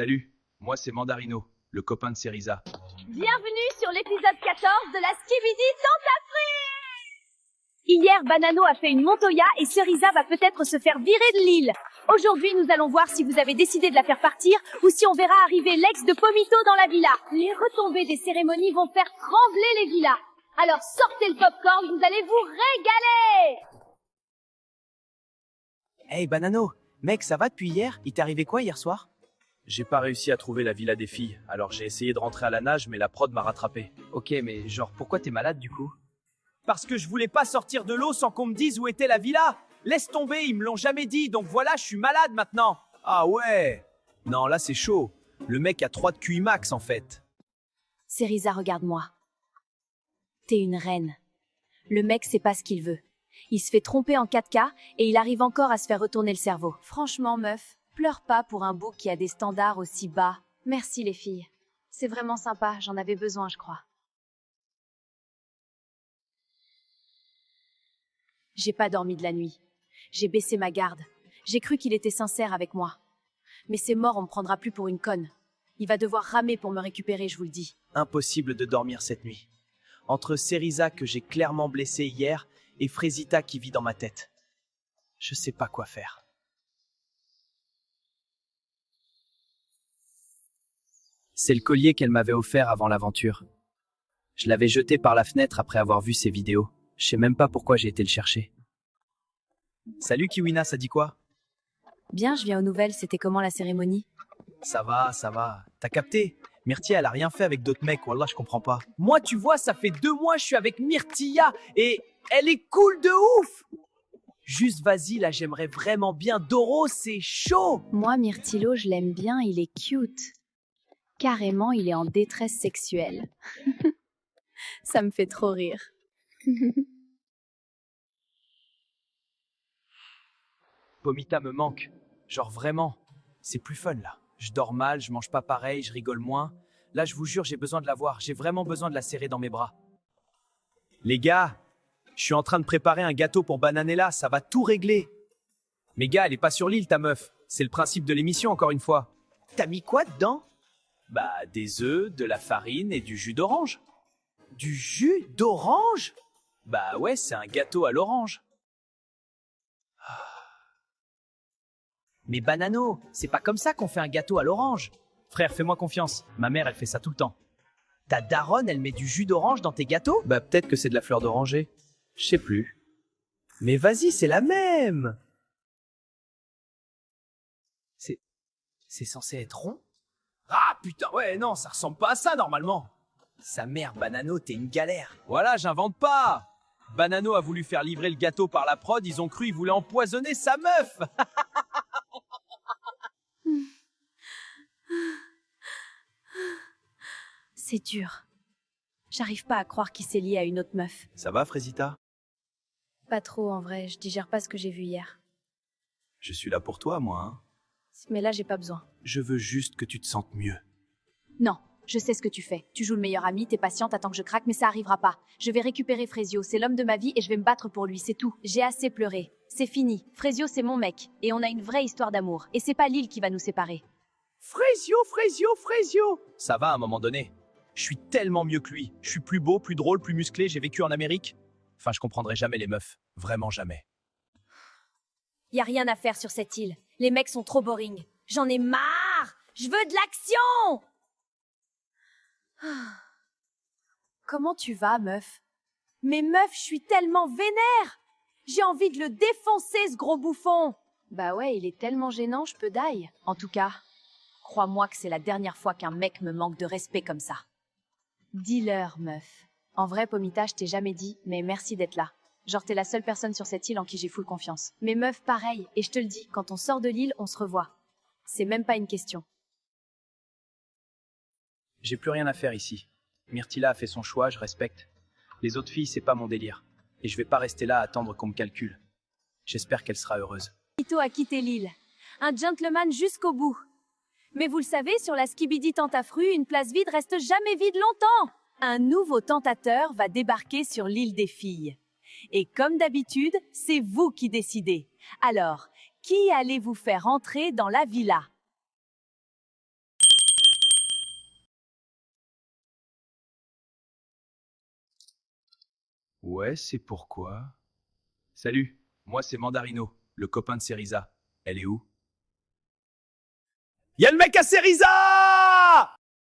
Salut, moi c'est Mandarino, le copain de Cerisa. Bienvenue sur l'épisode 14 de la Skibidi Tentafruit. Hier, Banano a fait une Montoya et Cerisa va peut-être se faire virer de l'île. Aujourd'hui, nous allons voir si vous avez décidé de la faire partir ou si on verra arriver l'ex de Pomito dans la villa. Les retombées des cérémonies vont faire trembler les villas. Alors sortez le popcorn, vous allez vous régaler. Hey Banano, mec, ça va depuis hier? Il t'est arrivé quoi hier soir? J'ai pas réussi à trouver la villa des filles, alors j'ai essayé de rentrer à la nage mais la prod m'a rattrapé. Ok, mais genre, pourquoi t'es malade du coup? Parce que je voulais pas sortir de l'eau sans qu'on me dise où était la villa. Laisse tomber, ils me l'ont jamais dit, donc voilà, je suis malade maintenant. Ah ouais. Non, là c'est chaud. Le mec a 3 de QI max en fait. Cerisa, regarde-moi. T'es une reine. Le mec sait pas ce qu'il veut. Il se fait tromper en 4K et il arrive encore à se faire retourner le cerveau. Franchement, meuf, pleure pas pour un bouc qui a des standards aussi bas. Merci les filles. C'est vraiment sympa, j'en avais besoin, je crois. J'ai pas dormi de la nuit. J'ai baissé ma garde. J'ai cru qu'il était sincère avec moi. Mais c'est mort, on me prendra plus pour une conne. Il va devoir ramer pour me récupérer, je vous le dis. Impossible de dormir cette nuit. Entre Cerisa que j'ai clairement blessé hier et Frésita qui vit dans ma tête. Je sais pas quoi faire. C'est le collier qu'elle m'avait offert avant l'aventure. Je l'avais jeté par la fenêtre après avoir vu ses vidéos. Je sais même pas pourquoi j'ai été le chercher. Salut Kiwina, ça dit quoi? Bien, je viens aux nouvelles, c'était comment la cérémonie? Ça va, ça va. T'as capté? Myrtilla, elle a rien fait avec d'autres mecs, wallah, je comprends pas. Moi, tu vois, ça fait 2 mois, je suis avec Myrtilla et elle est cool de ouf! Juste vas-y, là, j'aimerais vraiment bien. Doro, c'est chaud! Moi, Myrtillo, je l'aime bien, il est cute. Carrément, il est en détresse sexuelle. Ça me fait trop rire. Pomita me manque. Genre vraiment. C'est plus fun, là. Je dors mal, je mange pas pareil, je rigole moins. Là, je vous jure, j'ai besoin de la voir. J'ai vraiment besoin de la serrer dans mes bras. Les gars, je suis en train de préparer un gâteau pour Bananella, ça va tout régler. Mais gars, elle est pas sur l'île, ta meuf. C'est le principe de l'émission, encore une fois. T'as mis quoi dedans? Bah, des œufs, de la farine et du jus d'orange. Du jus d'orange? Bah ouais, c'est un gâteau à l'orange. Mais Banano, c'est pas comme ça qu'on fait un gâteau à l'orange. Frère, fais-moi confiance. Ma mère, elle fait ça tout le temps. Ta daronne, elle met du jus d'orange dans tes gâteaux? Bah peut-être que c'est de la fleur d'oranger. Je sais plus. Mais vas-y, c'est la même. C'est censé être rond? Ah putain, ouais, non, ça ressemble pas à ça normalement. Sa mère, Banano, t'es une galère. Voilà, j'invente pas. Banano a voulu faire livrer le gâteau par la prod, ils ont cru il voulait empoisonner sa meuf. C'est dur. J'arrive pas à croire qu'il s'est lié à une autre meuf. Ça va, Frésita? Pas trop, en vrai, je digère pas ce que j'ai vu hier. Je suis là pour toi, moi. Hein. Mais là, j'ai pas besoin. Je veux juste que tu te sentes mieux. Non, je sais ce que tu fais. Tu joues le meilleur ami, t'es patiente, attends que je craque, mais ça arrivera pas. Je vais récupérer Frésio, c'est l'homme de ma vie et je vais me battre pour lui, c'est tout. J'ai assez pleuré. C'est fini. Frésio, c'est mon mec. Et on a une vraie histoire d'amour. Et c'est pas l'île qui va nous séparer. Frésio, Frésio, Frésio. Ça va à un moment donné. Je suis tellement mieux que lui. Je suis plus beau, plus drôle, plus musclé, j'ai vécu en Amérique. Enfin, je comprendrai jamais les meufs. Vraiment jamais. Y a rien à faire sur cette île. Les mecs sont trop boring. J'en ai marre. Je veux de l'action. Comment tu vas, meuf? Mais meuf, je suis tellement vénère. J'ai envie de le défoncer, ce gros bouffon. Bah ouais, il est tellement gênant, je peux die. En tout cas, crois-moi que c'est la dernière fois qu'un mec me manque de respect comme ça. Dis-leur, meuf. En vrai, Pomita, je t'ai jamais dit, mais merci d'être là. Genre, t'es la seule personne sur cette île en qui j'ai full confiance. Mais meuf, pareil, et je te le dis, quand on sort de l'île, on se revoit. C'est même pas une question. J'ai plus rien à faire ici. Myrtilla a fait son choix, je respecte. Les autres filles, c'est pas mon délire. Et je vais pas rester là à attendre qu'on me calcule. J'espère qu'elle sera heureuse. Pomito a quitté l'île. Un gentleman jusqu'au bout. Mais vous le savez, sur la Skibidi Tentafruit, une place vide reste jamais vide longtemps. Un nouveau tentateur va débarquer sur l'île des filles. Et comme d'habitude, c'est vous qui décidez. Alors, qui allez-vous faire entrer dans la villa? Ouais, c'est pourquoi. Salut, moi c'est Mandarino, le copain de Cerisa. Elle est où? Y'a le mec à Cerisa!